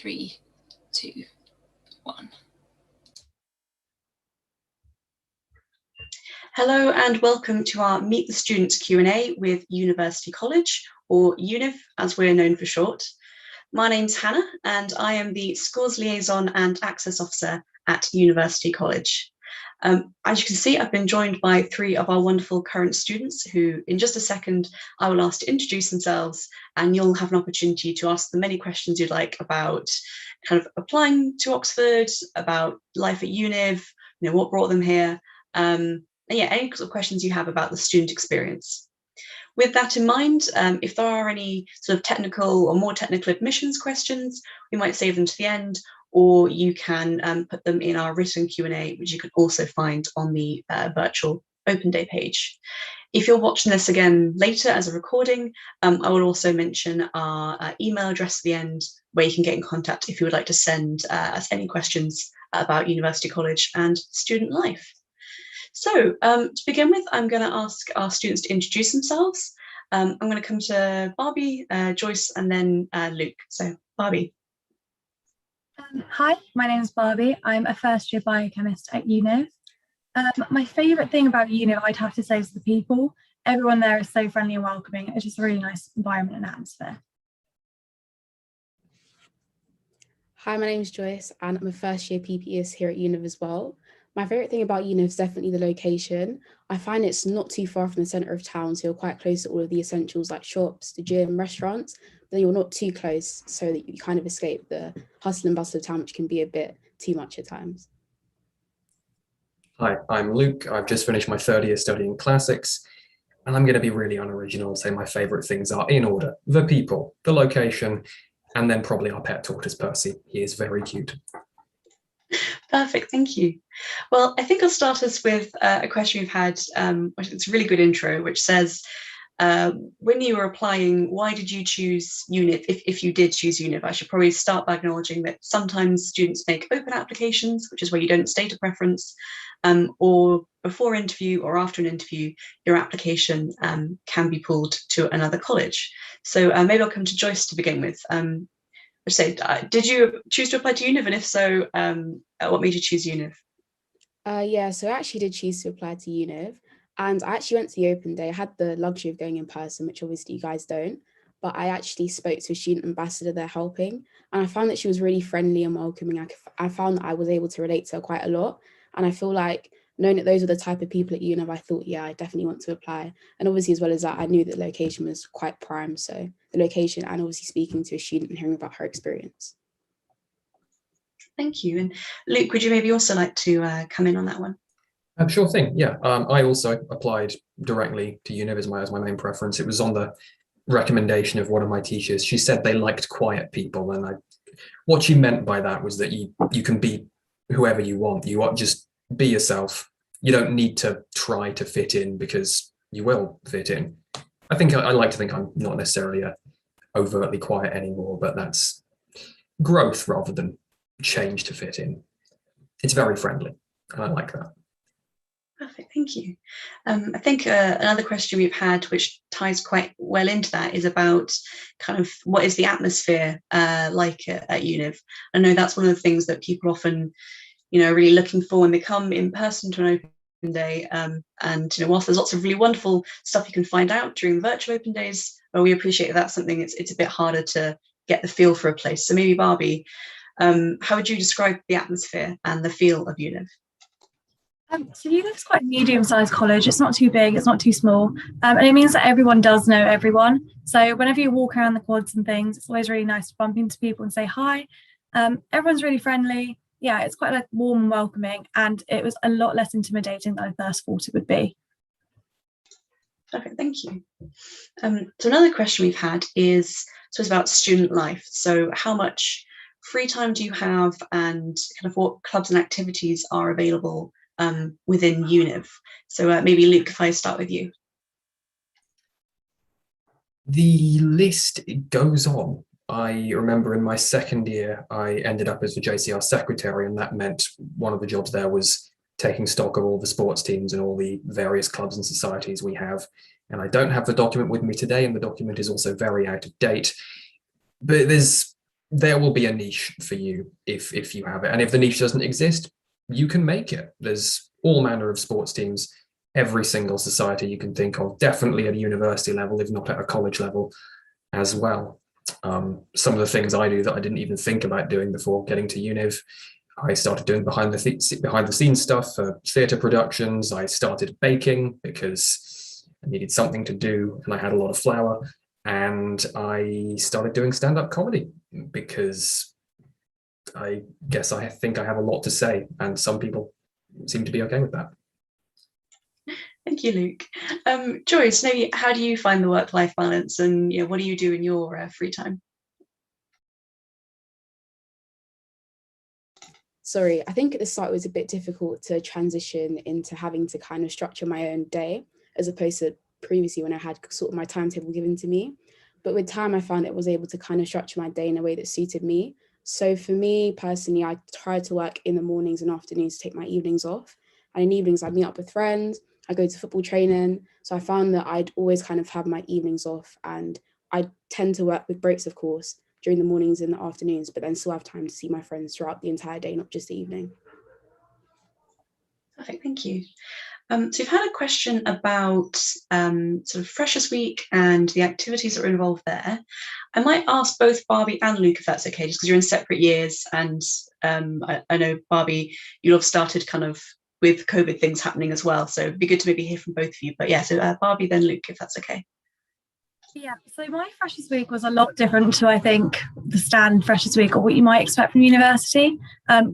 3, 2, 1. Hello and welcome to our Meet the Students Q&A with University College, or Univ as we're known for short. My name's Hannah and I am the Schools Liaison and Access Officer at University College. As you can see, I've been joined by 3 of our wonderful current students who, in just a second, I will ask to introduce themselves, and you'll have an opportunity to ask them many questions you'd like about kind of applying to Oxford, about life at Univ, what brought them here, and yeah, any sort of questions you have about the student experience. With that in mind, if there are any sort of technical or more technical admissions questions, we might save them to the end, or you can put them in our written Q&A, which you can also find on the virtual open day page. If you're watching this again later as a recording, I will also mention our email address at the end, where you can get in contact if you would like to send us any questions about University College and student life. So to begin with, I'm going to ask our students to introduce themselves. I'm going to come to Barbie, Joyce, and then Luke. So Barbie. Hi, my name is Barbie. I'm a first year biochemist at Univ. My favourite thing about Univ, I'd have to say, is the people. Everyone there is so friendly and welcoming. It's just a really nice environment and atmosphere. Hi, my name is Joyce and I'm a first year PPEist here at Univ as well. My favourite thing about Univ is definitely the location. I find it's not too far from the centre of town, so you're quite close to all of the essentials like shops, the gym, restaurants, but then you're not too close so that you kind of escape the hustle and bustle of town, which can be a bit too much at times. Hi, I'm Luke. I've just finished my 3rd year studying classics, and I'm going to be really unoriginal and say my favourite things are, in order, the people, the location, and then probably our pet tortoise Percy. He is very cute. Perfect, thank you. Well, I think I'll start us with a question we've had, which it's a really good intro, which says, when you were applying, why did you choose Univ? If you did choose Univ, I should probably start by acknowledging that sometimes students make open applications, which is where you don't state a preference, or before interview or after an interview, your application can be pulled to another college. So maybe I'll come to Joyce to begin with. Did you choose to apply to Univ, and if so, what made you choose Univ? Yeah, so I actually did choose to apply to Univ, and I actually went to the open day. I had the luxury of going in person, which obviously you guys don't, but I actually spoke to a student ambassador there helping, and I found that she was really friendly and welcoming. I found that I was able to relate to her quite a lot, and I feel like knowing that those were the type of people at Univ, I thought, yeah, I definitely want to apply. And obviously, as well as that, I knew that the location was quite prime. So the location and obviously speaking to a student and hearing about her experience. Thank you. And Luke, would you maybe also like to come in on that one? Sure thing, yeah. I also applied directly to Univ as my main preference. It was on the recommendation of one of my teachers. She said they liked quiet people, and what she meant by that was that you can be whoever you want. You want just be yourself. You don't need to try to fit in, because you will fit in. I like to think I'm not necessarily overtly quiet anymore, but that's growth rather than change to fit in. It's very friendly, and I like that. Perfect, thank you. I think another question we've had, which ties quite well into that, is about kind of what is the atmosphere like at Univ. I know that's one of the things that people often, really looking for when they come in person to an open day. And whilst there's lots of really wonderful stuff you can find out during virtual open days, well, we appreciate that that's something it's a bit harder to get the feel for a place. So maybe Barbie, how would you describe the atmosphere and the feel of Univ? So Univ's quite a medium-sized college. It's not too big, it's not too small, and it means that everyone does know everyone. So whenever you walk around the quads and things, it's always really nice to bump into people and say hi. Everyone's really friendly. Yeah, it's quite warm and welcoming, and it was a lot less intimidating than I first thought it would be. Perfect, thank you. So another question we've had is about student life. So how much free time do you have, and kind of what clubs and activities are available within Univ? So maybe Luke, if I start with you. The list goes on. I remember in my 2nd year, I ended up as the JCR secretary, and that meant one of the jobs there was taking stock of all the sports teams and all the various clubs and societies we have. And I don't have the document with me today, and the document is also very out of date. But there's there will be a niche for you if you have it. And if the niche doesn't exist, you can make it. There's all manner of sports teams, every single society you can think of, definitely at a university level, if not at a college level as well. Some of the things I do that I didn't even think about doing before getting to Univ, I started doing behind the scenes stuff for theatre productions. I started baking because I needed something to do and I had a lot of flour. And I started doing stand-up comedy because I think I have a lot to say, and some people seem to be okay with that. Thank you, Luke. Joyce, maybe how do you find the work-life balance, and what do you do in your free time? Sorry, I think at the start it was a bit difficult to transition into having to kind of structure my own day, as opposed to previously when I had sort of my timetable given to me. But with time, I found it was able to kind of structure my day in a way that suited me. So for me personally, I try to work in the mornings and afternoons to take my evenings off. And in evenings, I'd meet up with friends, I go to football training. So I found that I'd always kind of have my evenings off, and I tend to work with breaks, of course, during the mornings and the afternoons, but then still have time to see my friends throughout the entire day, not just the evening. Perfect, thank you. So we've had a question about sort of Freshers Week and the activities that are involved there. I might ask both Barbie and Luke if that's okay, just because you're in separate years, and I know, Barbie, you'll have started kind of with COVID things happening as well, so it'd be good to maybe hear from both of you. But yeah, so Barbie, then Luke, if that's okay. Yeah, so my Freshers Week was a lot different to, I think, the standard Freshers Week or what you might expect from university.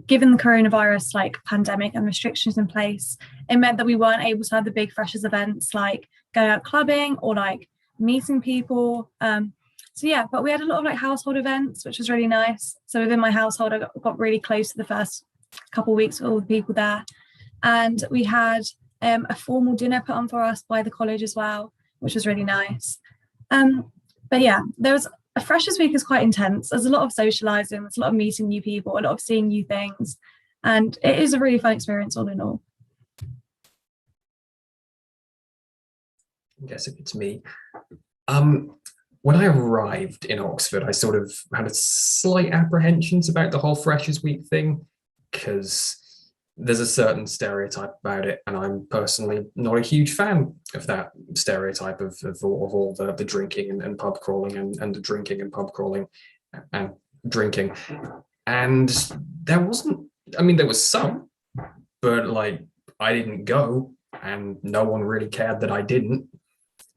Given the coronavirus pandemic and restrictions in place, it meant that we weren't able to have the big Freshers events like going out clubbing or meeting people. So yeah, but we had a lot of household events, which was really nice. So within my household, I got really close to the first couple of weeks with all the people there. And we had a formal dinner put on for us by the college as well, which was really nice. But yeah, a Freshers Week is quite intense. There's a lot of socializing, there's a lot of meeting new people, a lot of seeing new things, and it is a really fun experience all in all. I guess if it's me, when I arrived in Oxford, I sort of had a slight apprehensions about the whole Freshers Week thing, because there's a certain stereotype about it, and I'm personally not a huge fan of that stereotype of all the drinking and pub crawling and the drinking and pub crawling and drinking. And there wasn't, there was some, but I didn't go, and no one really cared that I didn't.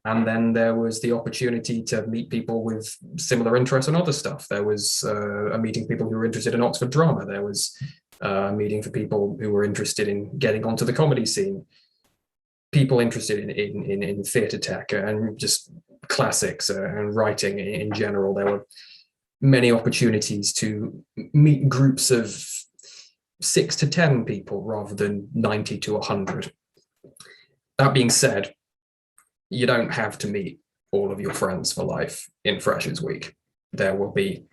And then there was the opportunity to meet people with similar interests and other stuff. There was a meeting people who were interested in Oxford drama. There was a meeting for people who were interested in getting onto the comedy scene. People interested in theatre tech and just classics and writing in general. There were many opportunities to meet groups of 6 to 10 people rather than 90 to 100. That being said, you don't have to meet all of your friends for life in Freshers Week. There will be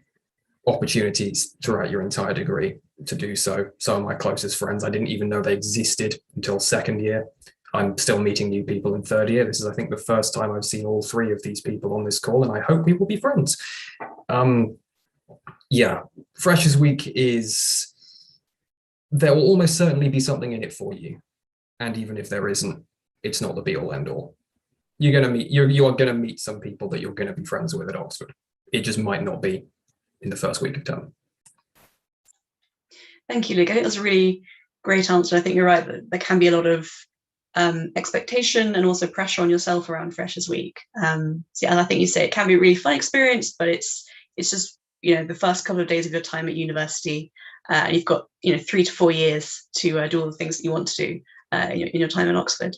opportunities throughout your entire degree to do so. Some of my closest friends, I didn't even know they existed until second year. I'm still meeting new people in third year. This is, I think, the first time I've seen all 3 of these people on this call, and I hope we will be friends. Yeah, Freshers Week there will almost certainly be something in it for you. And even if there isn't, it's not the be all end all. You are gonna meet some people that you're gonna be friends with at Oxford. It just might not be in the first week of term. Thank you, Luke. I think that's a really great answer. I think you're right that there can be a lot of expectation and also pressure on yourself around Freshers Week. And I think you say it can be a really fun experience, but it's just the first couple of days of your time at university, and you've got 3 to 4 years to do all the things that you want to do in your time in Oxford.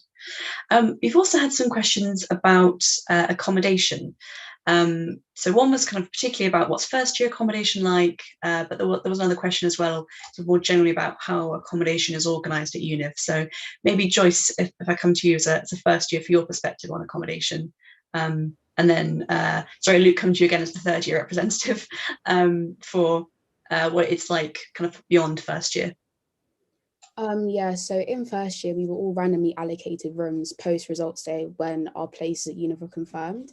We've also had some questions about accommodation. So one was kind of particularly about what's first year accommodation like, but there was another question as well, so more generally about how accommodation is organised at Univ. So maybe Joyce, if I come to you as a first year for your perspective on accommodation, and then Luke, come to you again as the third year representative for what it's like kind of beyond first year. So in first year, we were all randomly allocated rooms post results day when our places at Univ were confirmed.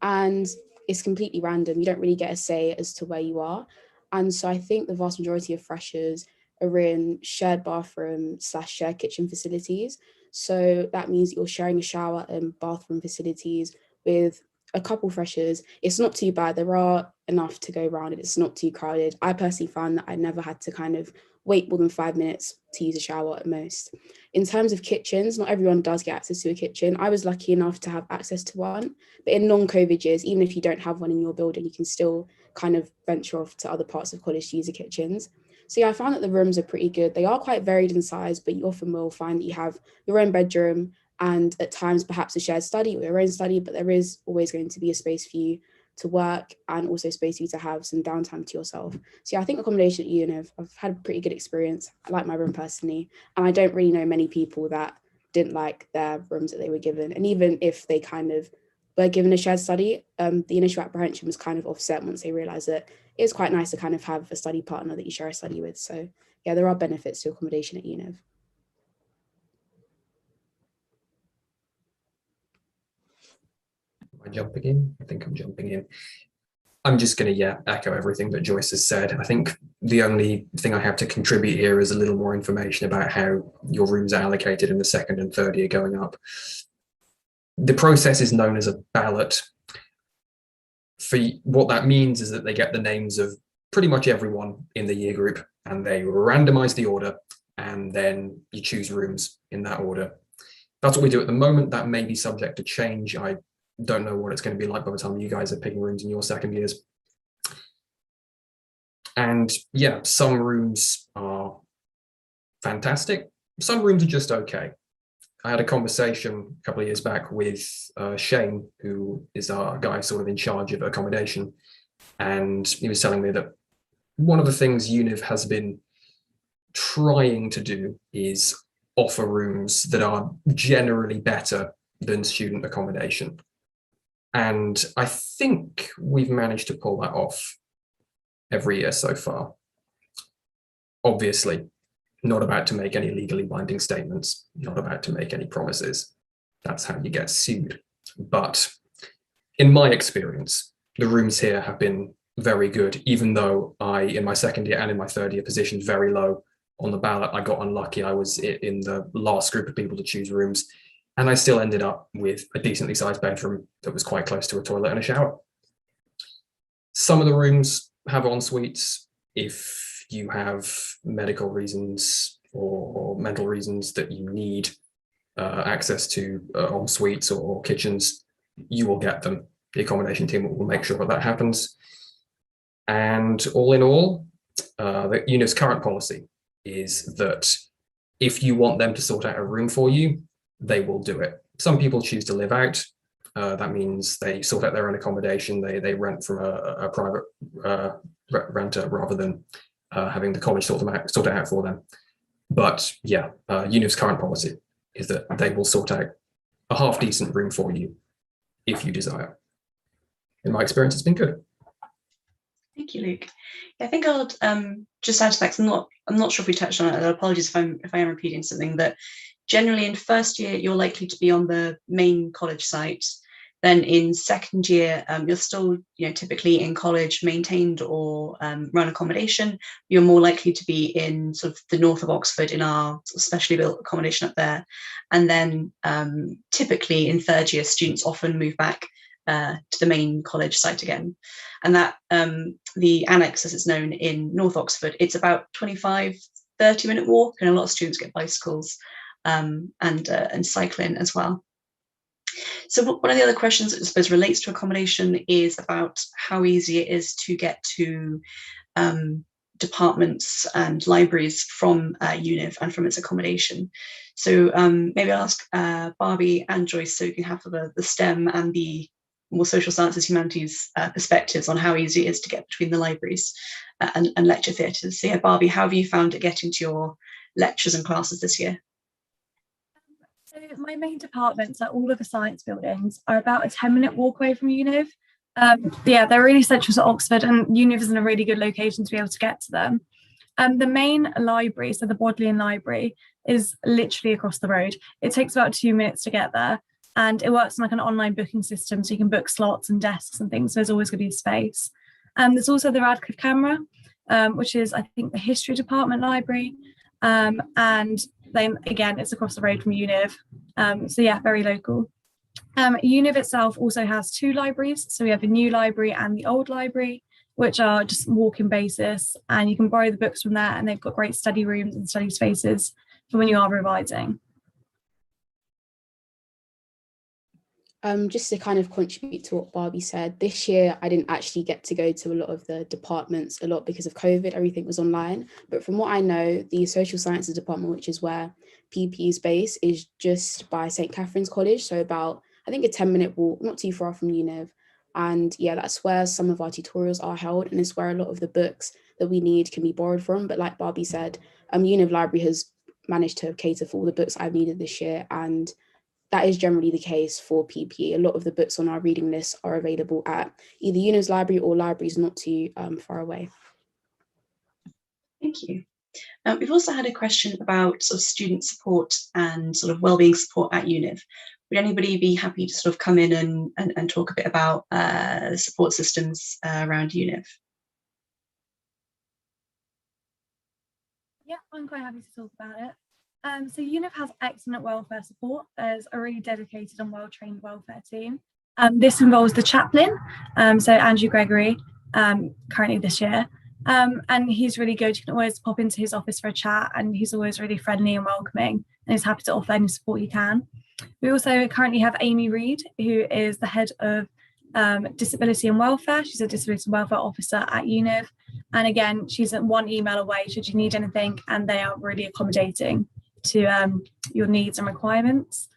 And it's completely random. You don't really get a say as to where you are. And so I think the vast majority of freshers are in shared bathroom / shared kitchen facilities. So that means you're sharing a shower and bathroom facilities with a couple freshers. It's not too bad. There are enough to go around and it's not too crowded. I personally found that I never had to kind of wait more than 5 minutes to use a shower at most. In terms of kitchens, not everyone does get access to a kitchen. I was lucky enough to have access to one, but in non-COVID years, even if you don't have one in your building, you can still kind of venture off to other parts of college to use the kitchens. So yeah, I found that the rooms are pretty good. They are quite varied in size, but you often will find that you have your own bedroom and at times perhaps a shared study or your own study, but there is always going to be a space for you to work and also space for you to have some downtime to yourself. So yeah, I think accommodation at Univ, I've had a pretty good experience. I like my room personally, and I don't really know many people that didn't like their rooms that they were given. And even if they kind of were given a shared study, the initial apprehension was kind of offset once they realised that it's quite nice to kind of have a study partner that you share a study with. So yeah, there are benefits to accommodation at Univ. Am I jumping in? I think I'm jumping in. I'm just going to, echo everything that Joyce has said. I think the only thing I have to contribute here is a little more information about how your rooms are allocated in the second and third year going up. The process is known as a ballot. For what that means is that they get the names of pretty much everyone in the year group and they randomize the order and then you choose rooms in that order. That's what we do at the moment. That may be subject to change. I don't know what it's going to be like by the time you guys are picking rooms in your second years. And yeah, some rooms are fantastic. Some rooms are just okay. I had a conversation a couple of years back with Shane, who is our guy sort of in charge of accommodation. And he was telling me that one of the things Univ has been trying to do is offer rooms that are generally better than student accommodation. And I think we've managed to pull that off every year so far. Obviously, not about to make any legally binding statements, not about to make any promises. That's how you get sued. But in my experience, the rooms here have been very good, even though I, in my second year and in my third year, positioned very low on the ballot. I got unlucky. I was in the last group of people to choose rooms. And I still ended up with a decently sized bedroom that was quite close to a toilet and a shower. Some of the rooms have en suites if you have medical reasons or mental reasons that you need access to en suites or kitchens, you will get them. The accommodation team will make sure that happens. And all in all, the Univ's current policy is that if you want them to sort out a room for you, they will do it. Some people choose to live out. That means they sort out their own accommodation. They rent from a private renter rather than having the college sort it out for them. But yeah, Univ's current policy is that they will sort out a half decent room for you if you desire. In my experience, it's been good. Thank you, Luke. Yeah, I think I'll just add to that, 'cause I'm not sure if we touched on it. Apologies if I am repeating something. That generally in first year you're likely to be on the main college site. Then in second year you're still typically in college maintained or run accommodation. You're more likely to be in sort of the north of Oxford in our sort of specially built accommodation up there. And then typically in third year students often move back to the main college site again. And that the annex, as it's known in North Oxford, it's about 25-30 minute walk, and a lot of students get bicycles and cycling as well. So one of the other questions that I suppose relates to accommodation is about how easy it is to get to departments and libraries from Univ and from its accommodation. So maybe I'll ask Barbie and Joyce, so you can have the STEM and the more social sciences, humanities perspectives on how easy it is to get between the libraries and lecture theatres. So yeah, Barbie, how have you found it getting to your lectures and classes this year? So my main departments at all of the science buildings are about a 10-minute walk away from Univ. Yeah, they're really central to Oxford, and Univ is in a really good location to be able to get to them. The main library, so the Bodleian Library, is literally across the road. It takes about 2 minutes to get there, and it works like an online booking system, so you can book slots and desks and things, so there's always going to be space. There's also the Radcliffe Camera. which is, I think, the history department library. And then again, it's across the road from Univ. So yeah, very local. Univ itself also has 2 libraries. So we have the new library and the old library, which are just walk-in basis, and you can borrow the books from there, and they've got great study rooms and study spaces for when you are revising. Just to kind of contribute to what Barbie said, this year I didn't actually get to go to a lot of the departments a lot because of COVID, everything was online. But from what I know, the social sciences department, which is where PP is based, is just by St. Catherine's College. So about, I think, a 10-minute walk, not too far from Univ. And yeah, that's where some of our tutorials are held, and it's where a lot of the books that we need can be borrowed from. But like Barbie said, Univ Library has managed to cater for all the books I've needed this year, and that is generally the case for PP. A lot of the books on our reading list are available at either Univ's library or libraries not too far away. Thank you. We've also had a question about sort of student support and sort of wellbeing support at Univ. Would anybody be happy to sort of come in and talk a bit about support systems around Univ? Yeah, I'm quite happy to talk about it. So Univ has excellent welfare support. There's a really dedicated and well-trained welfare team. This involves the chaplain, so Andrew Gregory, currently this year. And he's really good. You can always pop into his office for a chat, and he's always really friendly and welcoming, and he's happy to offer any support you can. We also currently have Amy Reid, who is the head of disability and welfare. She's a disability and welfare officer at Univ. And again, she's at 1 email away should you need anything, and they are really accommodating to your needs and requirements.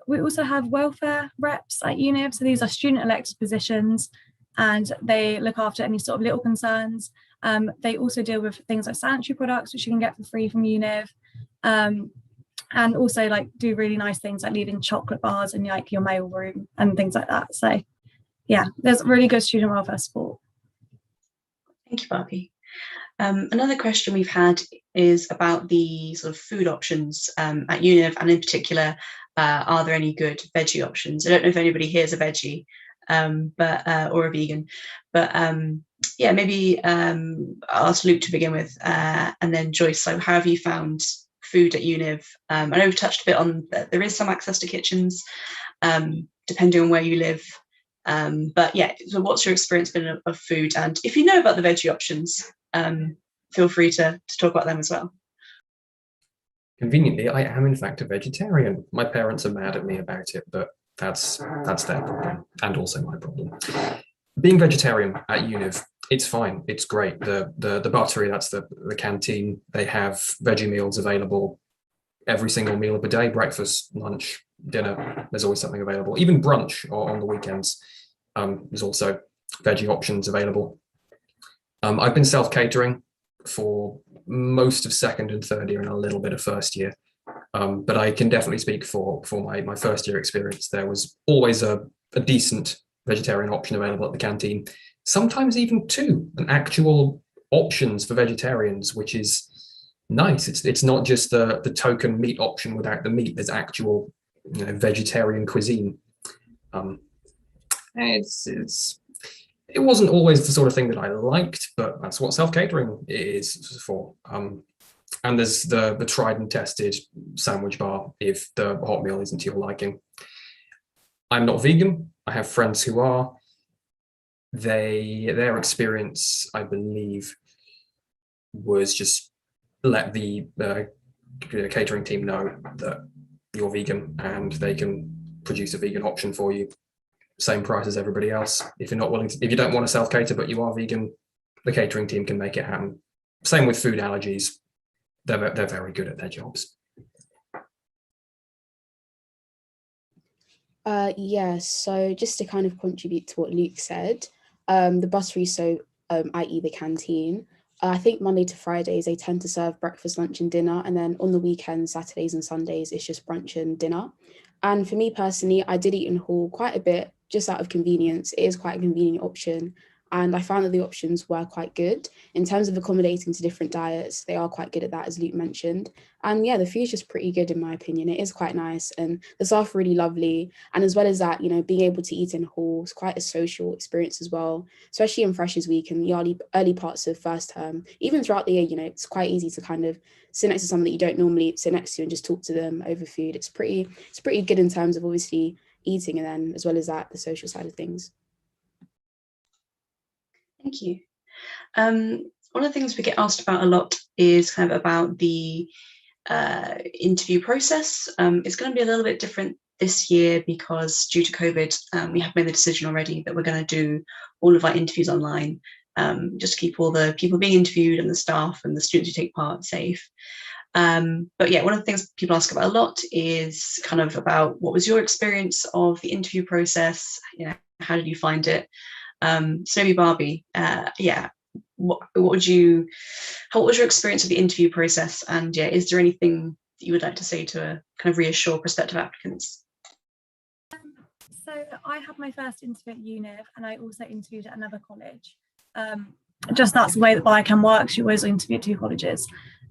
We also have welfare reps at Univ. So these are student elected positions, and they look after any sort of little concerns. They also deal with things like sanitary products, which you can get for free from Univ. And also like do really nice things like leaving chocolate bars in like your mail room and things like that. So yeah, there's really good student welfare support. Thank you, Barbie. Another question we've had is about the sort of food options at Univ, and in particular, are there any good veggie options? I don't know if anybody here is a veggie, or a vegan, but yeah, maybe I'll ask Luke to begin with, and then Joyce. So, how have you found food at Univ? I know we've touched a bit on that there is some access to kitchens, depending on where you live. But yeah, so what's your experience been of food? And if you know about the veggie options, feel free to talk about them as well. Conveniently, I am in fact a vegetarian. My parents are mad at me about it, but that's their problem, and also my problem. Being vegetarian at Univ, it's fine. It's great. The buttery, that's the canteen. They have veggie meals available every single meal of the day: breakfast, lunch, dinner. There's always something available. Even brunch or on the weekends, there's also veggie options available. I've been self-catering for most of second and third year and a little bit of first year. But I can definitely speak for my first year experience. There was always a decent vegetarian option available at the canteen, sometimes even 2, an actual options for vegetarians, which is nice. It's not just the token meat option without the meat. There's actual vegetarian cuisine. It wasn't always the sort of thing that I liked, but that's what self-catering is for. And there's the tried and tested sandwich bar if the hot meal isn't to your liking. I'm not vegan. I have friends who are. Their experience, I believe, was just let the catering team know that you're vegan and they can produce a vegan option for you. Same price as everybody else. If you're not willing to, if you don't want to self-cater but you are vegan, the catering team can make it happen. Same with food allergies. They're very good at their jobs. Yeah, so just to kind of contribute to what Luke said, the buttery, so i.e. the canteen, I think Monday to Fridays they tend to serve breakfast, lunch and dinner, and then on the weekends, Saturdays and Sundays, it's just brunch and dinner. And for me personally, I did eat in hall quite a bit just out of convenience. It is quite a convenient option. And I found that the options were quite good. In terms of accommodating to different diets, they are quite good at that, as Luke mentioned. And yeah, the food is just pretty good in my opinion. It is quite nice and the staff are really lovely. And as well as that, being able to eat in hall is quite a social experience as well, especially in Freshers Week and the early parts of first term. Even throughout the year, it's quite easy to kind of sit next to someone that you don't normally sit next to and just talk to them over food. It's pretty good in terms of obviously eating and then as well as that, the social side of things. Thank you. One of the things we get asked about a lot is kind of about the interview process. It's going to be a little bit different this year because due to COVID, we have made the decision already that we're going to do all of our interviews online, just to keep all the people being interviewed and the staff and the students who take part safe. But yeah, one of the things people ask about a lot is kind of about what was your experience of the interview process? How did you find it? So maybe Barbie, what was your experience of the interview process? And yeah, is there anything that you would like to say to kind of reassure prospective applicants? So I had my first interview at Univ and I also interviewed at another college. Just that's the way that BioChem works, you always interview at two colleges.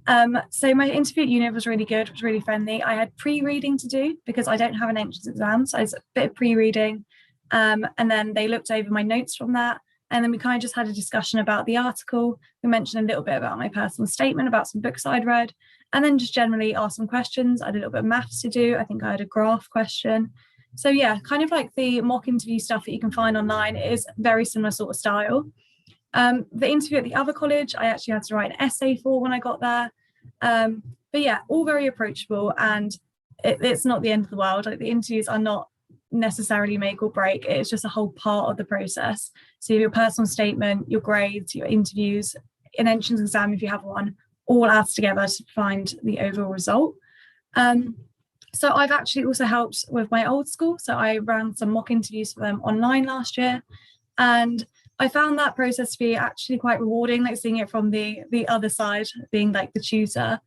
So my interview at Univ was really good, it was really friendly. I had pre-reading to do because I don't have an entrance exam, so it's a bit of pre-reading. And then they looked over my notes from that. And then we kind of just had a discussion about the article. We mentioned a little bit about my personal statement, about some books I'd read, and then just generally asked some questions. I had a little bit of maths to do. I think I had a graph question. So yeah, kind of like the mock interview stuff that you can find online. It is very similar sort of style. The interview at the other college, I actually had to write an essay for when I got there. But yeah, all very approachable, and it's not the end of the world. Like the interviews are not necessarily make or break, it's just a whole part of the process. So your personal statement, your grades, your interviews, an entrance exam if you have one, all adds together to find the overall result. So I've actually also helped with my old school, so I ran some mock interviews for them online last year, and I found that process to be actually quite rewarding, like seeing it from the other side, being like the tutor.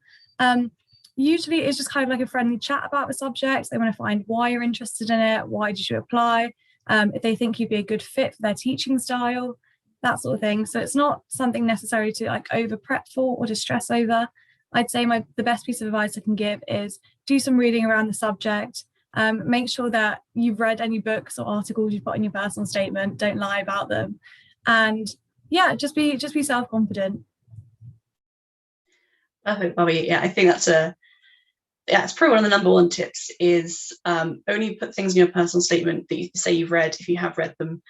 Usually it's just kind of like a friendly chat about the subject. They want to find why you're interested in it, why did you apply, if they think you'd be a good fit for their teaching style, that sort of thing. So it's not something necessary to like over prep for or to stress over. I'd say the best piece of advice I can give is do some reading around the subject. Make sure that you've read any books or articles you've got in your personal statement, don't lie about them. And yeah, just be self-confident. Perfect, Bobby. Yeah, I think it's probably one of the number one tips is only put things in your personal statement that you say you've read if you have read them.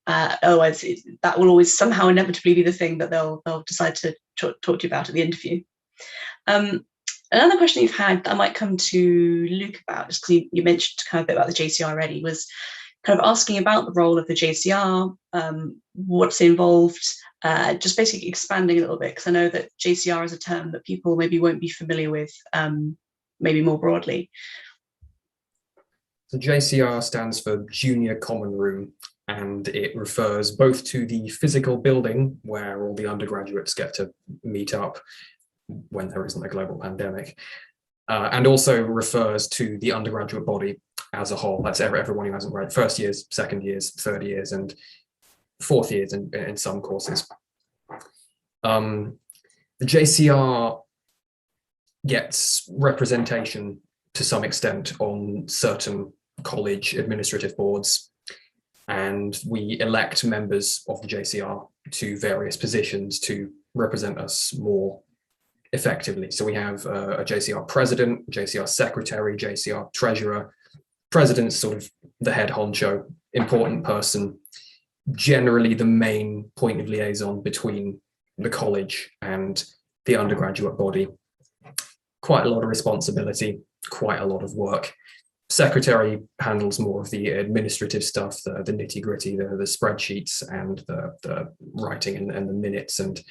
Otherwise, that will always somehow inevitably be the thing that they'll decide to talk to you about at the interview. Another question you've had that I might come to Luke about, just because you mentioned kind of a bit about the JCR already, was kind of asking about the role of the JCR, what's involved, just basically expanding a little bit, because I know that JCR is a term that people maybe won't be familiar with, maybe more broadly. So JCR stands for Junior Common Room, and it refers both to the physical building where all the undergraduates get to meet up when there isn't a global pandemic, and also refers to the undergraduate body as a whole. That's everyone who hasn't read first years, second years, third years, and fourth years in some courses. The JCR gets representation to some extent on certain college administrative boards, and we elect members of the JCR to various positions to represent us more effectively. So we have a JCR president, JCR secretary, JCR treasurer. President's sort of the head honcho, important person, generally the main point of liaison between the college and the undergraduate body. Quite a lot of responsibility, quite a lot of work. Secretary handles more of the administrative stuff, the nitty-gritty, the spreadsheets and the writing and the minutes and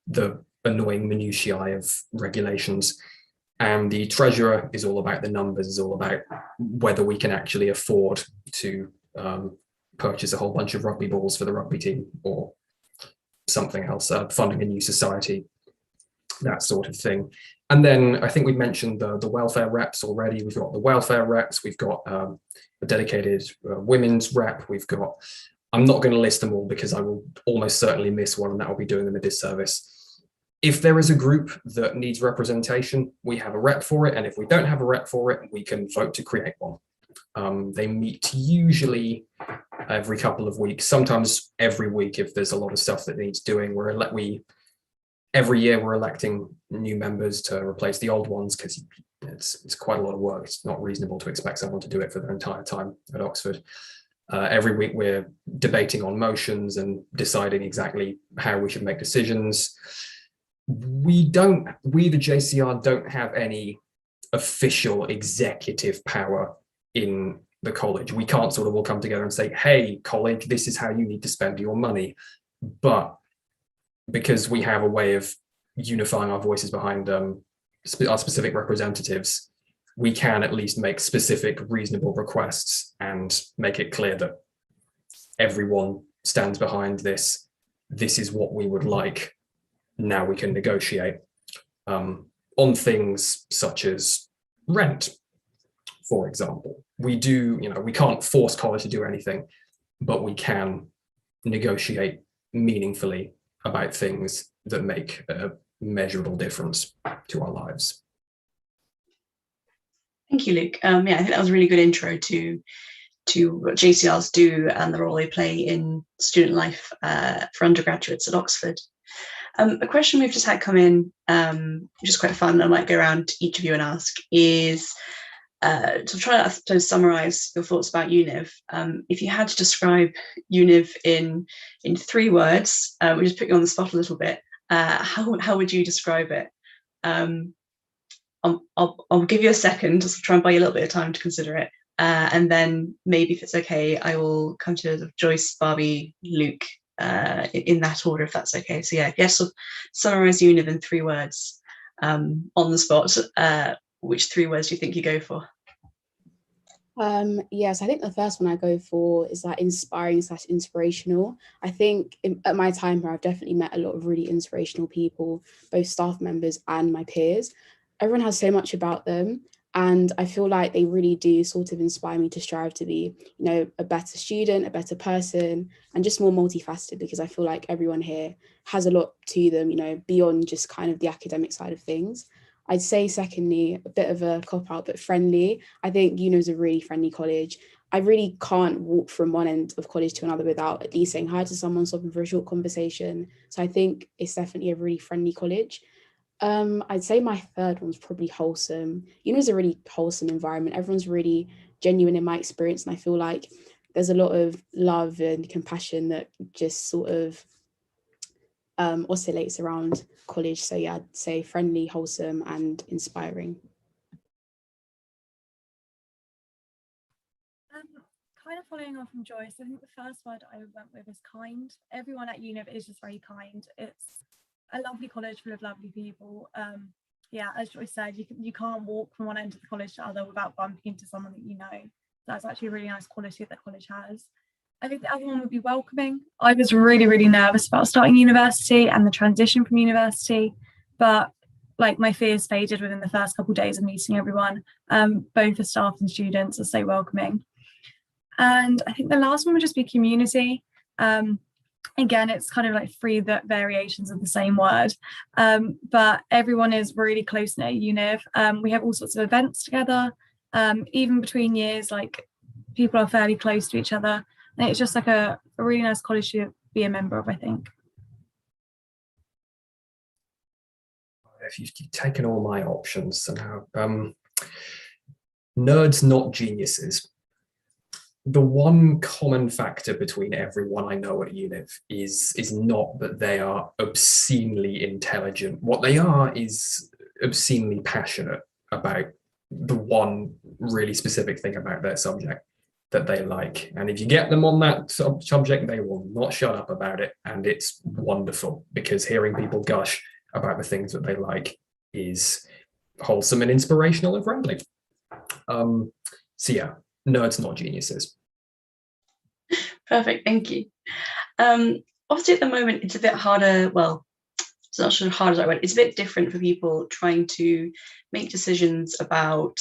the annoying minutiae of regulations. And the treasurer is all about the numbers, is all about whether we can actually afford to purchase a whole bunch of rugby balls for the rugby team or something else, funding a new society, that sort of thing. And then I think we've mentioned the welfare reps already. We've got the welfare reps, we've got a dedicated women's rep, we've got I'm not going to list them all because I will almost certainly miss one, and that will be doing them a disservice. If there is a group that needs representation, we have a rep for it. And if we don't have a rep for it, we can vote to create one. They meet usually every couple of weeks, sometimes every week if there's a lot of stuff that needs doing. Every year we're electing new members to replace the old ones because it's quite a lot of work. It's not reasonable to expect someone to do it for their entire time at Oxford. Every week we're debating on motions and deciding exactly how we should make decisions. We, the JCR, don't have any official executive power in the college. We can't sort of all come together and say, hey, college, this is how you need to spend your money. But because we have a way of unifying our voices behind our specific representatives, we can at least make specific, reasonable requests and make it clear that everyone stands behind this. This is what we would like. Now we can negotiate on things such as rent, for example. We can't force college to do anything, but we can negotiate meaningfully about things that make a measurable difference to our lives. Thank you, Luke. Yeah, I think that was a really good intro to what JCRs do and the role they play in student life for undergraduates at Oxford. A question we've just had come in, which is quite fun, I might go around to each of you and ask, is to try to, I suppose, summarise your thoughts about Univ. If you had to describe Univ in 3 words, we just put you on the spot a little bit, how would you describe it? I'll give you a second, just to try and buy you a little bit of time to consider it. And then maybe, if it's okay, I will come to Joyce, Barbie, Luke, in that order, if that's okay. So yeah, yes, so summarise Univ in 3 words on the spot. Which 3 words do you think you go for? Yes, I think the first one I go for is like inspiring / inspirational. I think at my time here, I've definitely met a lot of really inspirational people, both staff members and my peers. Everyone has so much about them, and I feel like they really do sort of inspire me to strive to be, a better student, a better person, and just more multifaceted, because I feel like everyone here has a lot to them, beyond just kind of the academic side of things. I'd say secondly, a bit of a cop-out, but friendly. I think Univ is a really friendly college. I really can't walk from one end of college to another without at least saying hi to someone, stopping for a short conversation. So I think it's definitely a really friendly college. I'd say my third one's probably wholesome. Univ is a really wholesome environment. Everyone's really genuine in my experience, and I feel like there's a lot of love and compassion that just sort of oscillates around college. So yeah, I'd say friendly, wholesome, and inspiring. Kind of following on from Joyce, I think the first word I went with is kind. Everyone at Univ is just very kind. It's a lovely college full of lovely people. Yeah, as Joyce said, you can't walk from one end of the college to the other without bumping into someone that you know. That's actually a really nice quality that college has. I think the other one would be welcoming. I was really, really nervous about starting university and the transition from university, but like my fears faded within the first couple of days of meeting everyone. Both the staff and students are so welcoming. And I think the last one would just be community. Again, it's kind of like 3 variations of the same word, but everyone is really close-knit at Univ. We have all sorts of events together, even between years, like people are fairly close to each other. And it's just like a really nice college to be a member of, I think. If you've taken all my options somehow, nerds, not geniuses. The one common factor between everyone I know at Univ is not that they are obscenely intelligent. What they are is obscenely passionate about the one really specific thing about their subject that they like. And if you get them on that subject, they will not shut up about it. And it's wonderful, because hearing people gush about the things that they like is wholesome and inspirational and friendly. So yeah, nerds, not geniuses. Perfect, thank you. Obviously at the moment it's a bit harder, well, it's not sure hard as I went, it's a bit different for people trying to make decisions about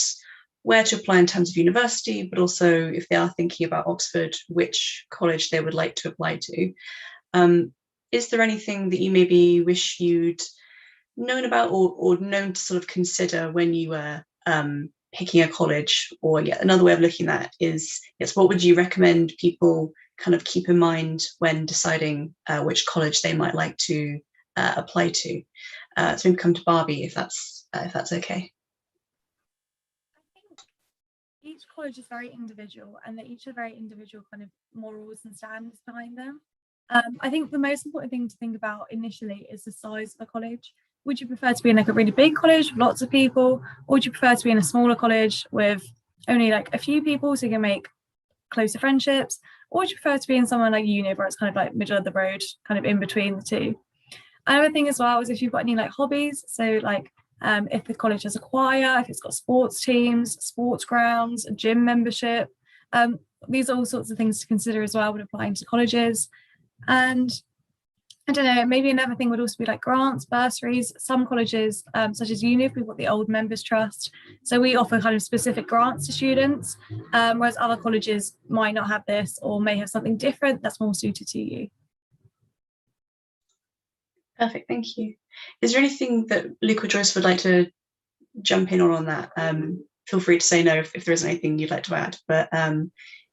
where to apply in terms of university, but also if they are thinking about Oxford, which college they would like to apply to. Is there anything that you maybe wish you'd known about or known to sort of consider when you were picking a college? Or yeah, another way of looking at that is, yes, what would you recommend people kind of keep in mind when deciding which college they might like to apply to? So maybe come to Barbie if that's okay. I think each college is very individual, and they each have very individual kind of morals and standards behind them. I think the most important thing to think about initially is the size of the college. Would you prefer to be in like a really big college with lots of people, or would you prefer to be in a smaller college with only like a few people so you can make closer friendships, or would you prefer to be in somewhere like Univ where it's kind of like middle of the road, kind of in between the two? Another thing as well is if you've got any like hobbies, so like if the college has a choir, if it's got sports teams, sports grounds, a gym membership, these are all sorts of things to consider as well when applying to colleges. And I don't know, maybe another thing would also be like grants, bursaries. Some colleges, such as Univ, we've got the Old Members Trust. So we offer kind of specific grants to students, whereas other colleges might not have this or may have something different that's more suited to you. Perfect, thank you. Is there anything that Luke or Joyce would like to jump in on that? Feel free to say no if there isn't anything you'd like to add, but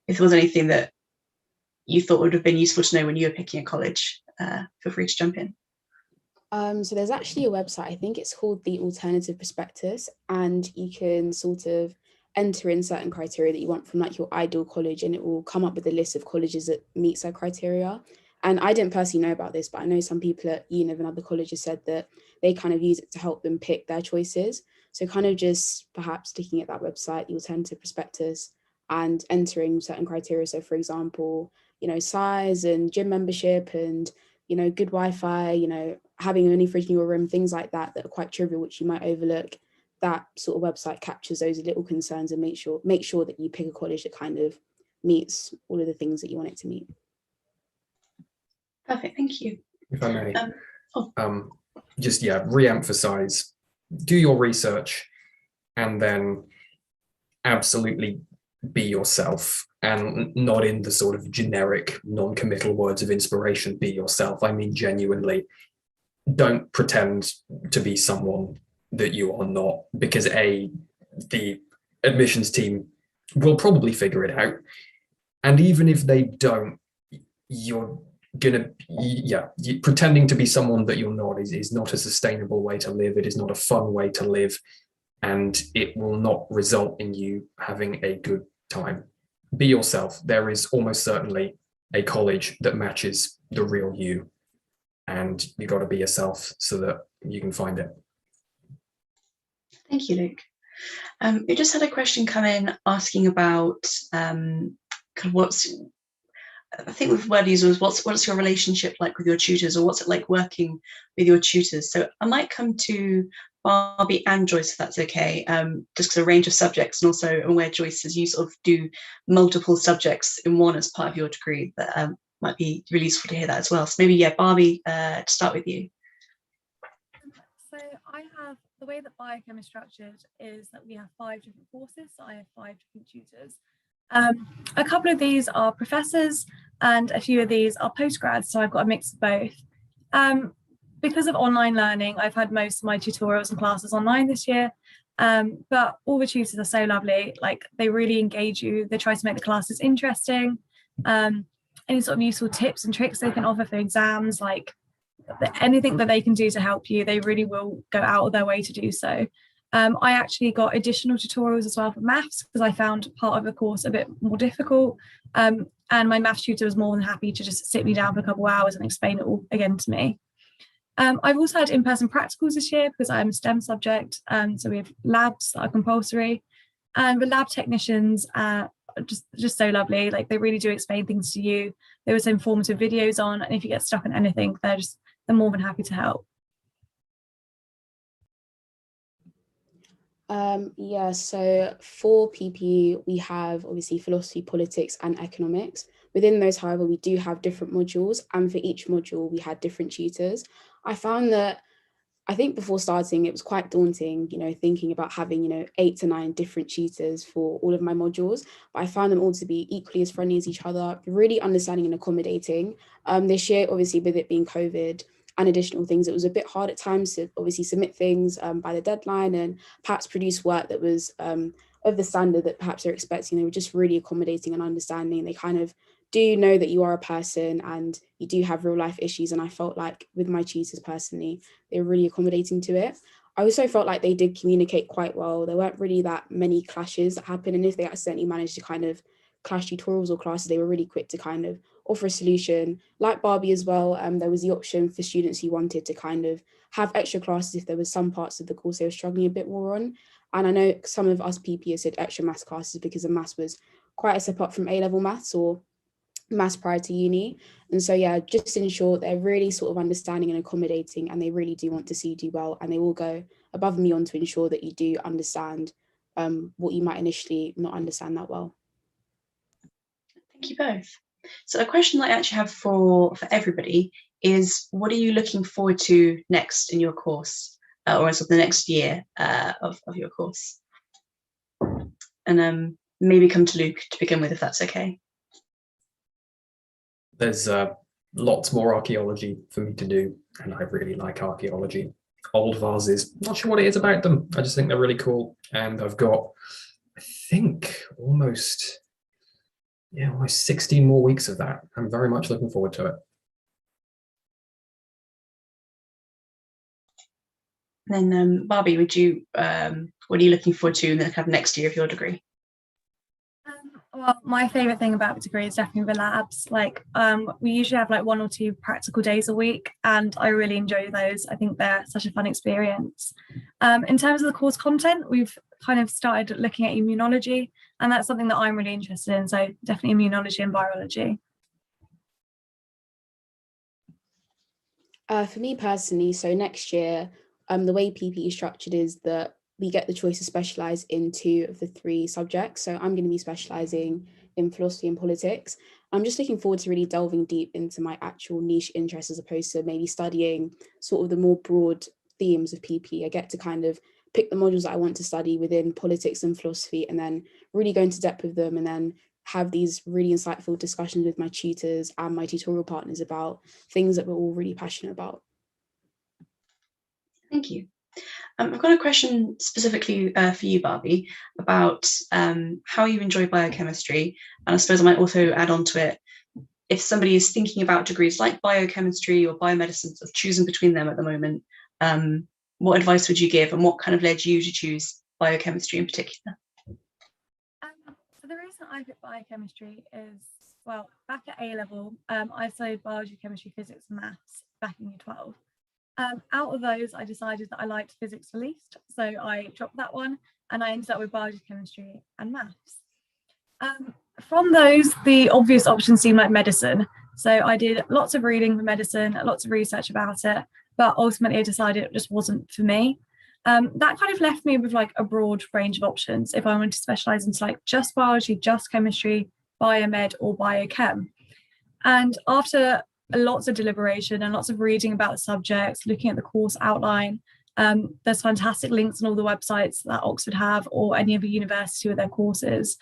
if there was anything that you thought would have been useful to know when you were picking a college, feel free to jump in. So there's actually a website, I think it's called the Alternative Prospectus, and you can sort of enter in certain criteria that you want from like your ideal college, and it will come up with a list of colleges that meets their criteria. And I didn't personally know about this, but I know some people at Univ and other colleges said that they kind of use it to help them pick their choices. So kind of just perhaps looking at that website, the Alternative Prospectus, and entering certain criteria. So for example, you know, size and gym membership and, you know, good Wi-Fi, you know, having only fridge in your room, things like that that are quite trivial, which you might overlook. That sort of website captures those little concerns and make sure that you pick a college that kind of meets all of the things that you want it to meet. Perfect, thank you. If I may, just re-emphasize, do your research and then absolutely be yourself, and not in the sort of generic non-committal words of inspiration, be yourself. I mean, genuinely, don't pretend to be someone that you are not, because the admissions team will probably figure it out. And even if they don't, you're gonna, pretending to be someone that you're not is not a sustainable way to live. It is not a fun way to live, and it will not result in you having a good time. Be yourself. There is almost certainly a college that matches the real you, and you got to be yourself so that you can find it. Thank you, Luke. We just had a question come in asking about kind of I think with word use was what's your relationship like with your tutors, or what's it like working with your tutors? So I might come to Barbie and Joyce if that's okay, just because a range of subjects, and also where Joyce, as you sort of do multiple subjects in one as part of your degree, that might be really useful to hear that as well. So maybe, yeah, Barbie, to start with you. So I have, the way that biochem is structured is that we have 5 different courses, so I have 5 different tutors. A couple of these are professors and a few of these are postgrads, so I've got a mix of both. Because of online learning, I've had most of my tutorials and classes online this year, but all the tutors are so lovely. Like, they really engage you, they try to make the classes interesting. Any sort of useful tips and tricks they can offer for exams, like anything that they can do to help you, they really will go out of their way to do so. I actually got additional tutorials as well for maths, because I found part of the course a bit more difficult, and my maths tutor was more than happy to just sit me down for a couple of hours and explain it all again to me. I've also had in-person practicals this year because I'm a STEM subject, so we have labs that are compulsory, and the lab technicians are just so lovely. Like, they really do explain things to you. There was informative videos on, and if you get stuck on anything, they're more than happy to help. So for PPE, we have obviously philosophy, politics, and economics. Within those, however, we do have different modules, and for each module, we had different tutors. I found that I think before starting, it was quite daunting, thinking about having, 8 to 9 different tutors for all of my modules. But I found them all to be equally as friendly as each other, really understanding and accommodating. This year, obviously, with it being COVID and additional things, it was a bit hard at times to obviously submit things by the deadline and perhaps produce work that was of the standard that perhaps they're expecting. They were just really accommodating and understanding. They kind of do know that you are a person and you do have real life issues. And I felt like with my tutors personally, they were really accommodating to it. I also felt like they did communicate quite well. There weren't really that many clashes that happened. And if they accidentally managed to kind of clash tutorials or classes, they were really quick to kind of offer a solution. Like Barbie as well, there was the option for students who wanted to kind of have extra classes if there was some parts of the course they were struggling a bit more on. And I know some of us PP said extra maths classes because the maths was quite a step up from A-level maths or maths prior to uni. And so yeah, just in short, they're really sort of understanding and accommodating, and they really do want to see you do well, and they will go above and beyond to ensure that you do understand what you might initially not understand that well. Thank you both. So a question that I actually have for everybody is, what are you looking forward to next in your course, or as of the next year of your course? And maybe come to Luke to begin with, if that's okay. There's lots more archaeology for me to do, and I really like archaeology. Old vases, not sure what it is about them. I just think they're really cool. And I've got, I think, almost 16 more weeks of that. I'm very much looking forward to it. Then Barbie, what are you looking forward to in the kind of next year of your degree? Well, my favourite thing about the degree is definitely the labs. Like, we usually have like 1 or 2 practical days a week, and I really enjoy those. I think they're such a fun experience. In terms of the course content, we've kind of started looking at immunology, and that's something that I'm really interested in. So definitely immunology and virology. For me personally, so next year, the way PP is structured is that we get the choice to specialise in 2 of the 3 subjects. So I'm going to be specialising in philosophy and politics. I'm just looking forward to really delving deep into my actual niche interests as opposed to maybe studying sort of the more broad themes of PP. I get to kind of pick the modules that I want to study within politics and philosophy and then really go into depth with them and then have these really insightful discussions with my tutors and my tutorial partners about things that we're all really passionate about. Thank you. I've got a question specifically for you, Barbie, about how you enjoy biochemistry. And I suppose I might also add on to it, if somebody is thinking about degrees like biochemistry or biomedicine, of choosing between them at the moment, what advice would you give, and what kind of led you to choose biochemistry in particular? So the reason I picked biochemistry is, well, back at A-level, I studied biology, chemistry, physics and maths back in year 12. Out of those, I decided that I liked physics the least, so I dropped that one and I ended up with biology, chemistry and maths. From those, the obvious options seemed like medicine, so I did lots of reading for medicine, lots of research about it, but ultimately I decided it just wasn't for me. That kind of left me with like a broad range of options if I wanted to specialise into like just biology, just chemistry, biomed or biochem. And after lots of deliberation and lots of reading about the subjects, looking at the course outline, there's fantastic links on all the websites that Oxford have or any other university with their courses.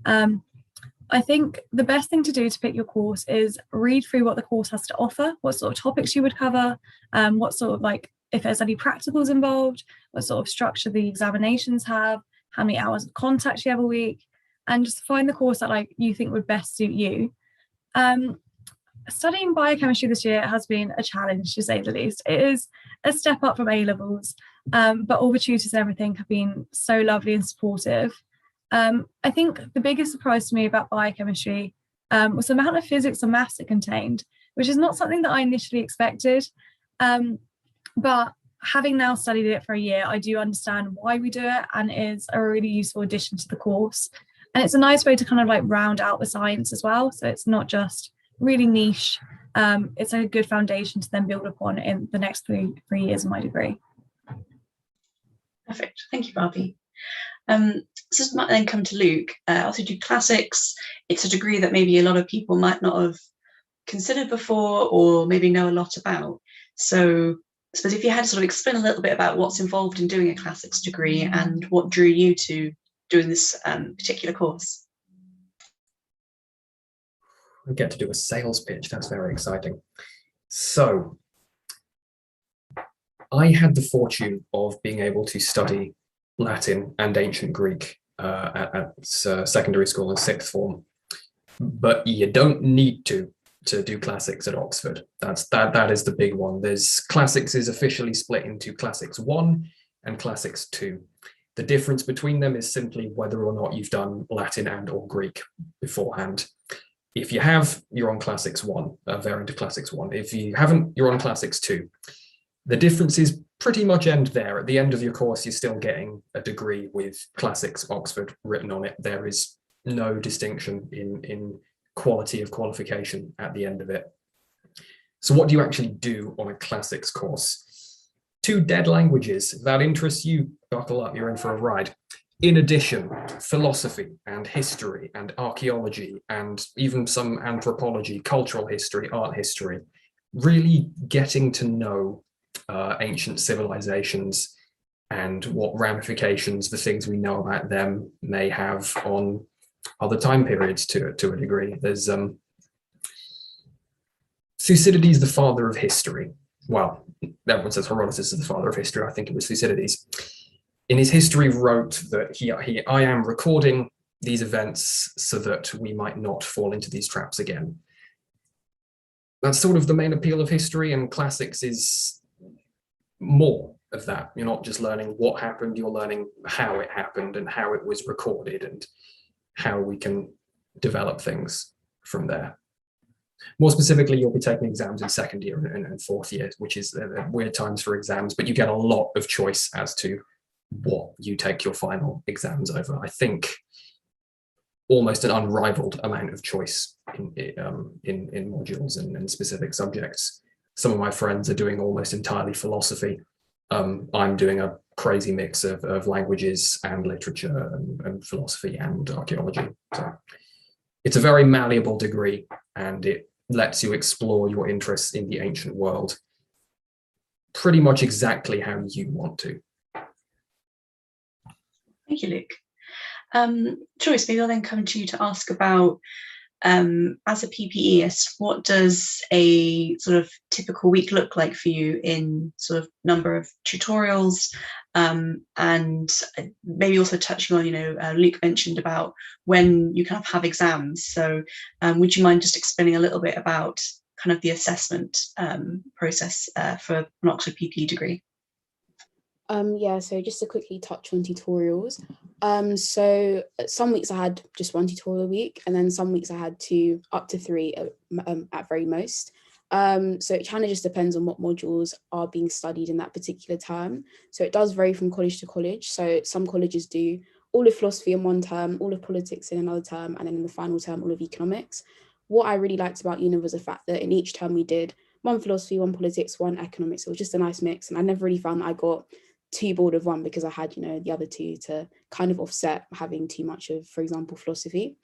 I think the best thing to do to pick your course is read through what the course has to offer, what sort of topics you would cover, what sort of like, if there's any practicals involved, what sort of structure the examinations have, how many hours of contact you have a week, and just find the course that like you think would best suit you. Studying biochemistry this year has been a challenge, to say the least. It is a step up from A-levels, but all the tutors and everything have been so lovely and supportive. I think the biggest surprise to me about biochemistry was the amount of physics and maths it contained, which is not something that I initially expected. But having now studied it for a year, I do understand why we do it, and it is a really useful addition to the course. And it's a nice way to kind of like round out the science as well. So it's not just really niche. It's a good foundation to then build upon in the next three years of my degree. Perfect. Thank you, Barbie. So this might then come to Luke. I also do classics. It's a degree that maybe a lot of people might not have considered before or maybe know a lot about. So suppose if you had to sort of explain a little bit about what's involved in doing a classics degree and what drew you to doing this particular course. I get to do a sales pitch. That's very exciting. So I had the fortune of being able to study Latin and ancient Greek at secondary school in sixth form, but you don't need to do classics at Oxford. That is the big one. There's classics is officially split into classics 1 and classics 2. The difference between them is simply whether or not you've done Latin and or Greek beforehand. If you have, you're on classics 1, a variant of classics 1. If you haven't, you're on classics 2. The differences pretty much end there. At the end of your course, you're still getting a degree with classics Oxford written on it. There is no distinction in quality of qualification at the end of it. So what do you actually do on a classics course? 2 dead languages. If that interests you, buckle up, you're in for a ride. In addition, philosophy and history and archaeology and even some anthropology, cultural history, art history, really getting to know ancient civilizations and what ramifications the things we know about them may have on other time periods to a degree. There's Thucydides, the father of history. Well, everyone says Herodotus is the father of history. I think it was Thucydides. In his history wrote that I am recording these events so that we might not fall into these traps again. That's sort of the main appeal of history, and classics is more of that. You're not just learning what happened, you're learning how it happened and how it was recorded and how we can develop things from there. More specifically, you'll be taking exams in second year and fourth year, which is weird times for exams, but you get a lot of choice as to what you take your final exams over. I think almost an unrivaled amount of choice in modules and specific subjects. Some of my friends are doing almost entirely philosophy. I'm doing a crazy mix of languages and literature and philosophy and archaeology. So it's a very malleable degree, and it lets you explore your interests in the ancient world pretty much exactly how you want to. Thank you, Luke. Joyce, maybe I'll then come to you to ask about, as a PPEist, what does a sort of typical week look like for you in sort of number of tutorials, and maybe also touching on, Luke mentioned about when you kind of have exams. So would you mind just explaining a little bit about kind of the assessment process for an Oxford PPE degree? Yeah, so just to quickly touch on tutorials. So some weeks I had just 1 tutorial a week, and then some weeks I had 2 up to 3 at very most. So it kind of just depends on what modules are being studied in that particular term. So it does vary from college to college. So some colleges do all of philosophy in one term, all of politics in another term, and then in the final term, all of economics. What I really liked about Univ was the fact that in each term we did 1 philosophy, 1 politics, 1 economics. It was just a nice mix, and I never really found that I got too bored of one because I had, the other 2 to kind of offset having too much of, for example, philosophy.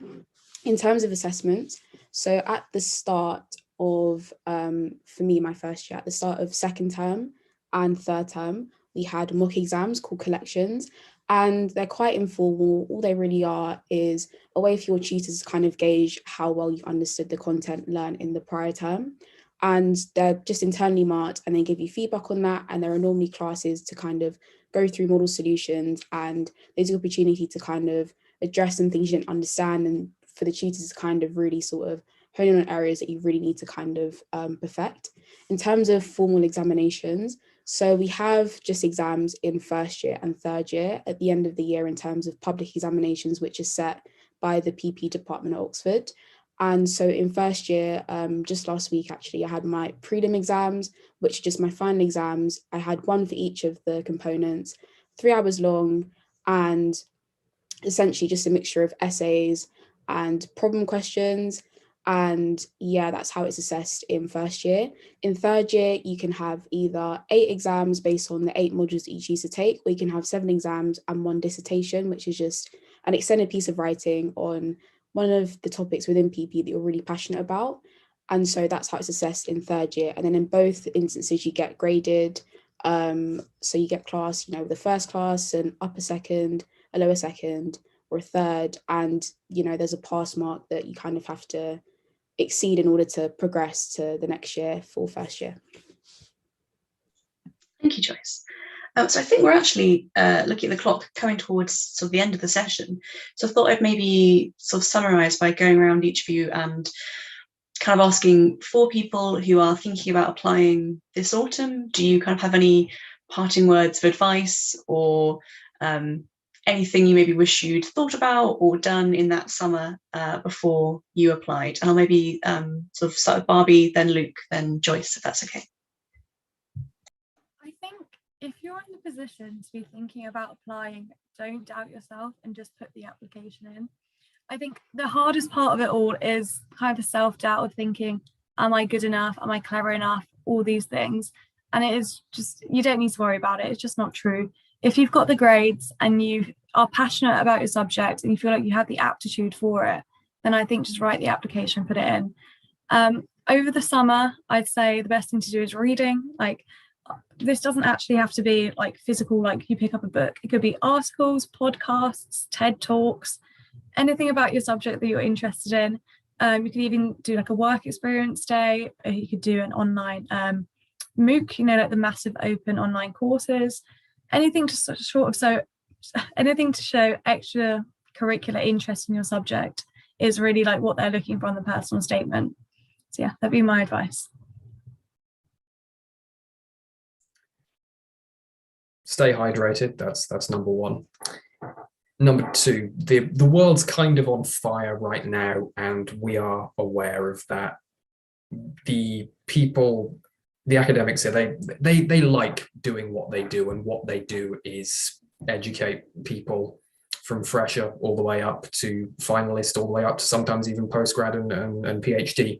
In terms of assessments, so at the start of, for me, my first year, at the start of second term and third term, we had mock exams called collections, and they're quite informal. All they really are is a way for your tutors to kind of gauge how well you've understood the content learned in the prior term. And they're just internally marked, and they give you feedback on that. And there are normally classes to kind of go through model solutions, and there's the opportunity to kind of address some things you didn't understand, and for the tutors to kind of really sort of hone in on areas that you really need to kind of perfect. In terms of formal examinations, so we have just exams in first year and third year at the end of the year in terms of public examinations, which is set by the PP department at Oxford. And so in first year, just last week, actually, I had my prelim exams, which are just my final exams. I had 1 for each of the components, 3 hours long, and essentially just a mixture of essays and problem questions. And yeah, that's how it's assessed in first year. In third year, you can have either 8 exams based on the 8 modules that you choose to take, or you can have 7 exams and 1 dissertation, which is just an extended piece of writing on one of the topics within PP that you're really passionate about. And so that's how it's assessed in third year. And then in both instances, you get graded. So you get class, the first class, an upper second, a lower second, or a third. And, there's a pass mark that you kind of have to exceed in order to progress to the next year for first year. Thank you, Joyce. So I think we're actually looking at the clock coming towards sort of the end of the session. So I thought I'd maybe sort of summarize by going around each of you and kind of asking, for people who are thinking about applying this autumn, do you kind of have any parting words of advice, or anything you maybe wish you'd thought about or done in that summer before you applied? And I'll maybe sort of start with Barbie, then Luke, then Joyce, if that's okay. I think if you're in the position to be thinking about applying, don't doubt yourself and just put the application in. I think the hardest part of it all is kind of the self-doubt of thinking, am I good enough? Am I clever enough? All these things. And it is just, you don't need to worry about it. It's just not true. If you've got the grades and you are passionate about your subject and you feel like you have the aptitude for it, then I think just write the application, put it in. Over the summer, I'd say the best thing to do is reading. Like, this doesn't actually have to be like physical, like you pick up a book. It could be articles, podcasts, TED Talks, anything about your subject that you're interested in. You could even do like a work experience day, or you could do an online MOOC, like the massive open online courses, anything to anything to show extracurricular interest in your subject is really like what they're looking for on the personal statement. So yeah, that'd be my advice. Stay hydrated. That's number one. Number two, the world's kind of on fire right now, and we are aware of that. The academics here, they like doing what they do, and what they do is educate people from fresher all the way up to finalist, all the way up to sometimes even postgrad and PhD.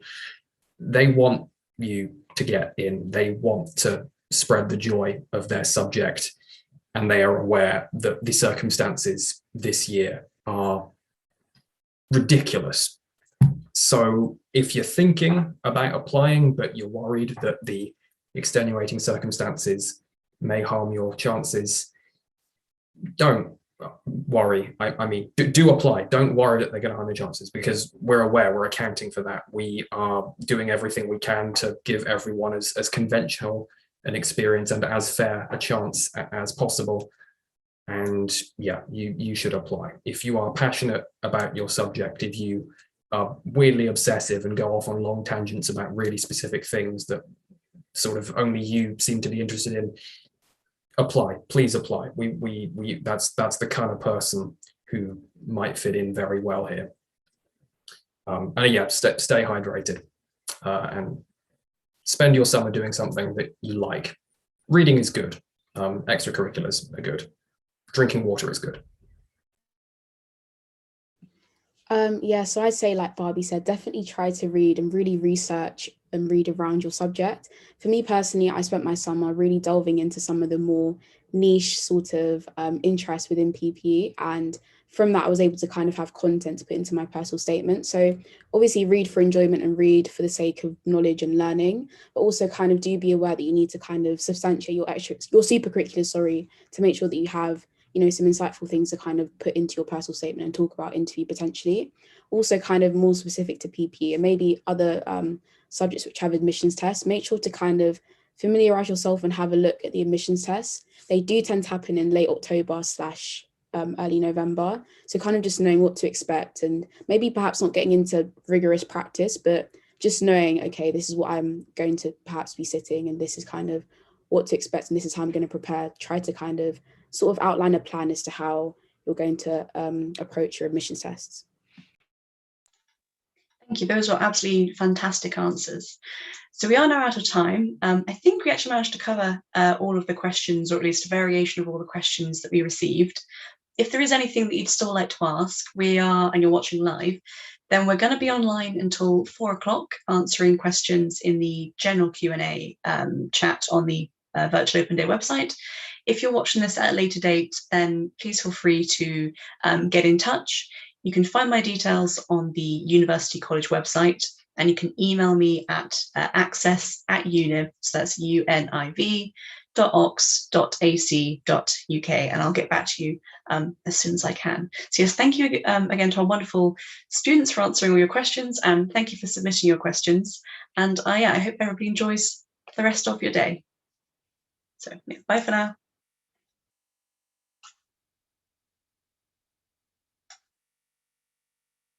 They want you to get in. They want to spread the joy of their subject, and they are aware that the circumstances this year are ridiculous. So if you're thinking about applying, but you're worried that the extenuating circumstances may harm your chances, don't worry. I mean, do apply. Don't worry that they're going to harm your chances, because we're aware, we're accounting for that. We are doing everything we can to give everyone as conventional an experience and as fair a chance as possible. And yeah, you should apply. If you are passionate about your subject, if you are weirdly obsessive and go off on long tangents about really specific things that sort of only you seem to be interested in, apply. Please apply. That's the kind of person who might fit in very well here. And yeah, stay hydrated and spend your summer doing something that you like. Reading is good. Extracurriculars are good. Drinking water is good. Yeah, so I'd say, like Barbie said, definitely try to read and really research and read around your subject. For me personally, I spent my summer really delving into some of the more niche sort of interests within PPE, and from that I was able to kind of have content to put into my personal statement. So obviously read for enjoyment and read for the sake of knowledge and learning, but also kind of do be aware that you need to kind of substantiate your supercurriculars, to make sure that you have some insightful things to kind of put into your personal statement and talk about interview potentially. Also kind of more specific to PPE and maybe other subjects which have admissions tests, make sure to kind of familiarize yourself and have a look at the admissions tests. They do tend to happen in late October / early November. So kind of just knowing what to expect, and maybe perhaps not getting into rigorous practice, but just knowing, okay, this is what I'm going to perhaps be sitting, and this is kind of what to expect, and this is how I'm going to prepare. Try to kind of sort of outline a plan as to how you're going to approach your admissions tests. Thank you. Those were absolutely fantastic answers. So we are now out of time. I think we actually managed to cover all of the questions, or at least a variation of all the questions that we received. If there is anything that you'd still like to ask, and you're watching live, then we're going to be online until 4 o'clock answering questions in the general Q&A chat on the Virtual Open Day website. If you're watching this at a later date, then please feel free to get in touch. You can find my details on the University College website, and you can email me at access@univ, so that's univ.ox.ac.uk, and I'll get back to you as soon as I can. So yes, thank you again to our wonderful students for answering all your questions, and thank you for submitting your questions. And I hope everybody enjoys the rest of your day. So bye for now.